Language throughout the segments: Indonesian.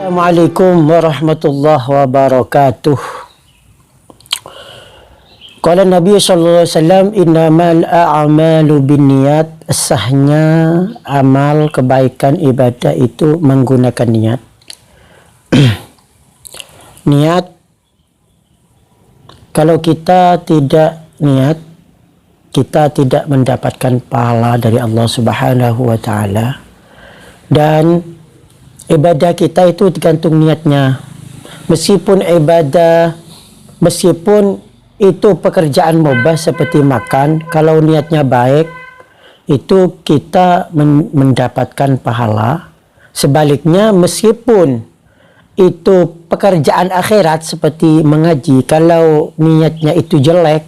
Assalamualaikum warahmatullahi wabarakatuh. Qala Nabi sallallahu alaihi wasallam, innamal a'malu binniyat. Sahnya amal kebaikan ibadah itu menggunakan niat. Niat, kalau kita tidak niat, kita tidak mendapatkan pahala dari Allah Subhanahu wa taala. Dan ibadah kita itu tergantung niatnya. Meskipun itu pekerjaan mubah seperti makan, kalau niatnya baik, itu kita mendapatkan pahala. Sebaliknya, meskipun itu pekerjaan akhirat seperti mengaji, kalau niatnya itu jelek,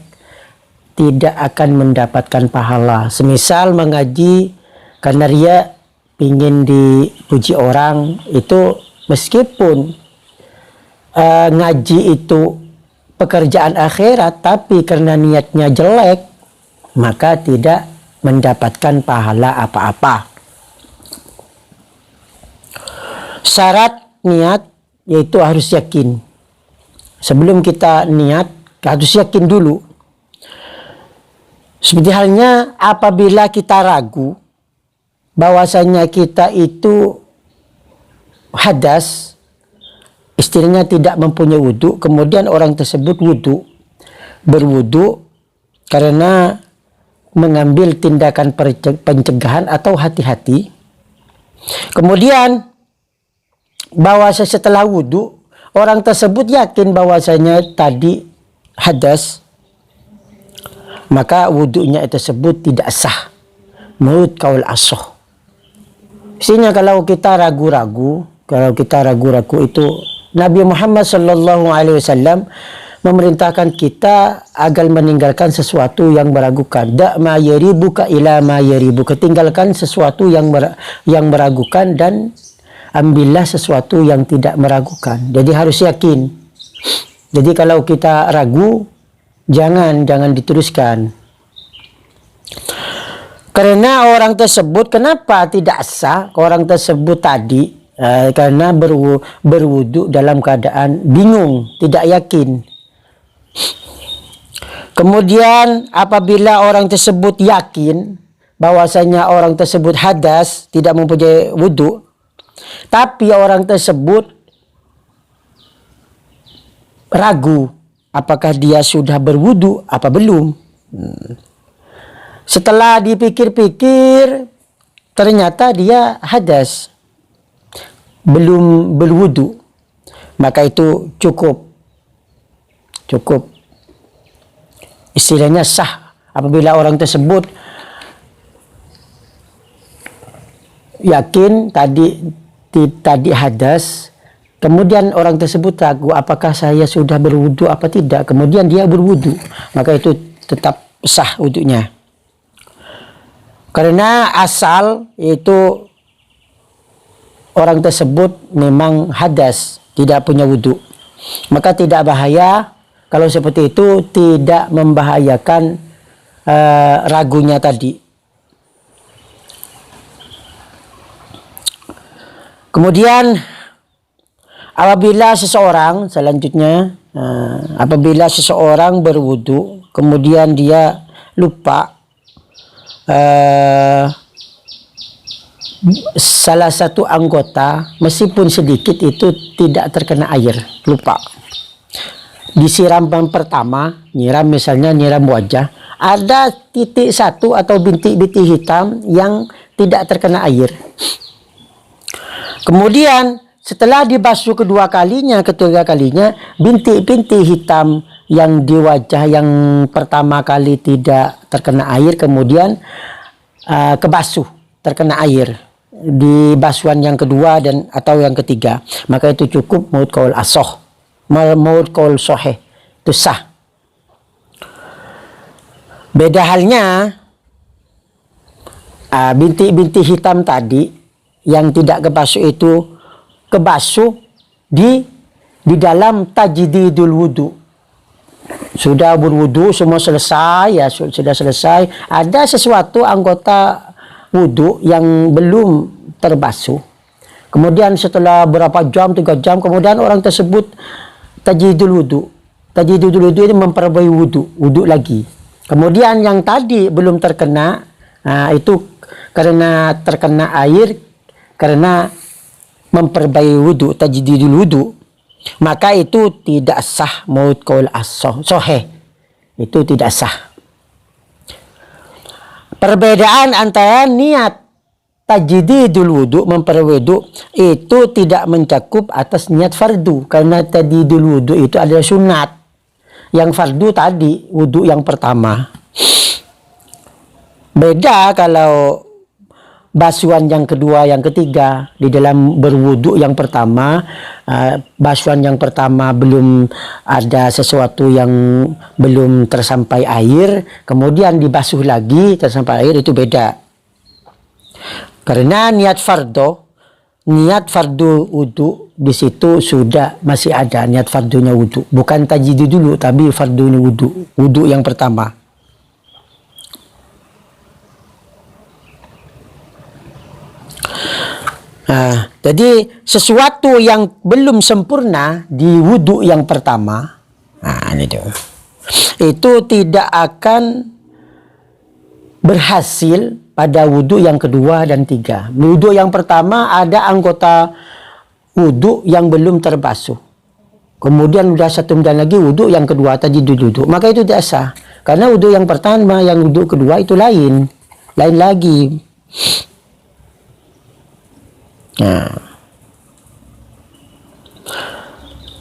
tidak akan mendapatkan pahala. Semisal mengaji karena dia ingin dipuji orang, itu meskipun ngaji itu pekerjaan akhirat, tapi karena niatnya jelek, maka tidak mendapatkan pahala apa-apa. Syarat niat yaitu harus yakin. Sebelum kita niat, harus yakin dulu. Seperti halnya apabila kita ragu bahwasanya kita itu hadas, istilahnya tidak mempunyai wudu, kemudian orang tersebut berwudu karena mengambil tindakan pencegahan atau hati-hati. Kemudian bahwasanya setelah wudu orang tersebut yakin bahwasanya tadi hadas, maka wudunya tersebut tidak sah menurut kaul ashah. Isinya kalau kita ragu-ragu itu Nabi Muhammad sallallahu alaihi wasallam memerintahkan kita agar meninggalkan sesuatu yang meragukan. Da' ma yaribuka ila ma yaribuka. Tinggalkan sesuatu yang meragukan dan ambillah sesuatu yang tidak meragukan. Jadi harus yakin. Jadi kalau kita ragu, jangan diteruskan. Karena orang tersebut, kenapa tidak sah orang tersebut tadi? Karena berwudu dalam keadaan bingung, tidak yakin. Kemudian apabila orang tersebut yakin bahwasanya orang tersebut hadas, tidak mempunyai wudu, tapi orang tersebut ragu apakah dia sudah berwudu apa belum. Setelah dipikir-pikir, ternyata dia hadas, belum berwudu, maka itu cukup istilahnya sah apabila orang tersebut yakin tadi hadas, kemudian orang tersebut ragu apakah saya sudah berwudu apa tidak, kemudian dia berwudu, maka itu tetap sah wudunya. Karena asal itu orang tersebut memang hadas, tidak punya wudu, maka tidak bahaya. Kalau seperti itu tidak membahayakan ragunya tadi. Kemudian apabila seseorang berwudu, kemudian dia lupa salah satu anggota, meskipun sedikit, itu tidak terkena air, lupa. Disiram pertama, nyiram wajah, ada titik satu atau bintik-bintik hitam yang tidak terkena air. Kemudian setelah dibasuh ketiga kalinya, bintik-bintik hitam yang di wajah yang pertama kali tidak terkena air, kemudian kebasuh, terkena air di basuhan yang kedua atau yang ketiga, maka itu cukup menurut qaul ashah, menurut qaul sahih, itu sah. Beda halnya bintik-bintik hitam tadi yang tidak kebasuh, itu kebasuh di dalam tajdidul wudu. Sudah berwudu, semua selesai, sudah selesai, ada sesuatu anggota wudu yang belum terbasuh, Kemudian setelah berapa jam, 3 jam, kemudian orang tersebut tajidul wudu. Tajidul wudu itu memperbaiki wudu lagi. Kemudian yang tadi belum terkena, itu karena terkena air, karena memperbaiki wudu, tajdidul wudu, maka itu tidak sah menurut qaul as-sahih. Itu tidak sah. Perbedaan antara niat tajdidul wudu, memperbaiki wudu, itu tidak mencakup atas niat fardu, karena tajdidul wudu itu adalah sunat. Yang fardu tadi wudu yang pertama. Beda kalau basuhan yang kedua, yang ketiga. Di dalam berwudu yang pertama, basuhan yang pertama belum ada sesuatu yang belum tersampai air, kemudian dibasuh lagi tersampai air, itu beda. Karena niat fardu wudu di situ sudah masih ada niat fardunya wudu, bukan tajdid dulu, tapi fardunya wudu yang pertama. Jadi sesuatu yang belum sempurna di wudu yang pertama, itu tidak akan berhasil pada wudu yang kedua dan tiga. Wudu yang pertama ada anggota wudu yang belum terbasuh. Kemudian sudah 1 bulan lagi wudu yang kedua tadi wudu. Maka itu tidak sah. Karena wudu yang pertama, yang wudu kedua itu lain lagi.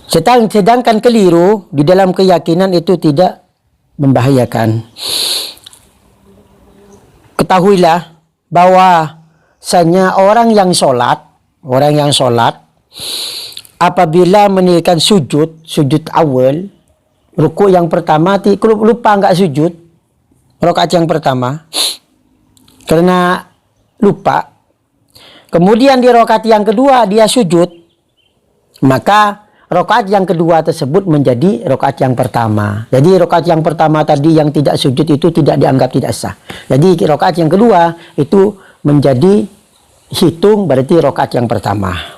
Sedangkan keliru di dalam keyakinan itu tidak membahayakan. Ketahuilah bahwasanya orang yang sholat apabila meninggalkan sujud awal, ruku yang pertama, lupa nggak sujud rakaat yang pertama karena lupa, kemudian di rakaat yang kedua dia sujud, maka rakaat yang kedua tersebut menjadi rakaat yang pertama. Jadi rakaat yang pertama tadi yang tidak sujud itu tidak dianggap tidak sah. Jadi rakaat yang kedua itu menjadi hitung berarti rakaat yang pertama.